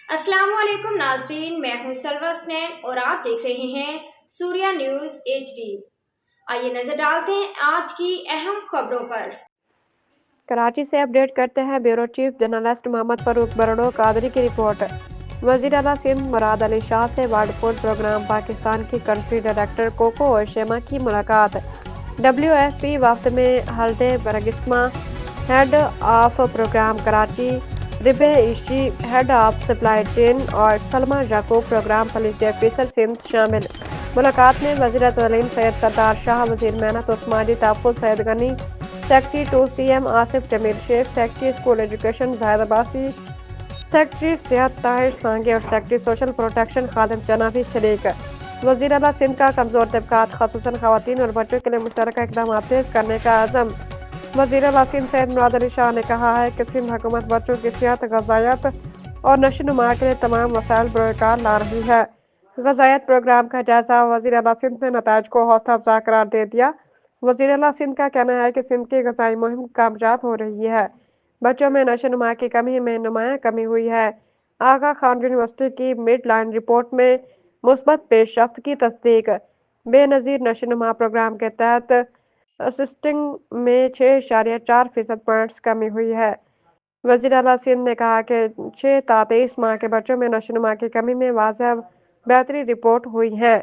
अस्सलाम वालेकुम नाजरीन, मैं हूं सलवा स्नैन और आप देख रहे हैं सूर्या न्यूज HD। आइए नजर डालते हैं आज की अहम खबरों पर। कराची से अपडेट करते हैं bureau chief journalist Mohammad Farooq बरड़ो कादरी की रिपोर्ट। वज़ीर आला सिंध मुराद अली शाह से वर्ल्ड फूड प्रोग्राम पाकिस्तान की कंट्री डायरेक्टर कोको और शेमा की मुलाकात। WFP वफ्द में हल्दे बरगिस्मा हेड ऑफ प्रोग्राम कराची, रिबे Ishi head of supply chain और सलमा याकूब प्रोग्राम पॉलिसी ऑफिसर सिंध शामिल। मुलाकात में वज़ीर तालीम सैयद सरदार शाह, वज़ीर मेहनत उस्मानी तहफ़्फ़ुज़ Syed Ghani, secretary to CM Asif Jamil Sheikh, secretary school education Zahid Abbasi, secretary सेहत ताहिर सांगे और सेक्रेटरी सोशल प्रोटेक्शन खालिद जना भी शरीक। वज़ीर आला सिंध का कमज़ोर तबकात ख़ुसूसन ख़वातीन और बच्चों के लिए मुश्तरका इक़दाम तेज़ करने का अज़म। वज़ीर आला सिंध सैयद मुराद अली शाह ने कहा है कि सिंध हुकूमत बच्चों की सेहत, ग़ज़ायत और नशोनुमा के लिए तमाम वसाइल बरोकार ला रही है। ग़ज़ायत प्रोग्राम का जायज़ा वज़ीर आला सिंध ने नताइज को हौसला अफजा करार दे दिया। वज़ीर आला सिंध का कहना है कि सिंध की ग़ज़ाई मुहिम कामयाब हो रही है। बच्चों में नशोनुमा की कमी में नुमायां कमी हुई है। आगा खान यूनिवर्सिटी की मिड लाइन रिपोर्ट में मुस्बत पेशरफ्त की तस्दीक। बेनज़ीर नशोनुमा प्रोग्राम के तहत असिस्टिंग में 6.4% पॉइंट्स कमी हुई है। वज़ीर आला सिंध ने कहा कि 6 ta 23 माह के बच्चों में नशोनुमा की कमी में वाज़ह बेहतरी रिपोर्ट हुई है।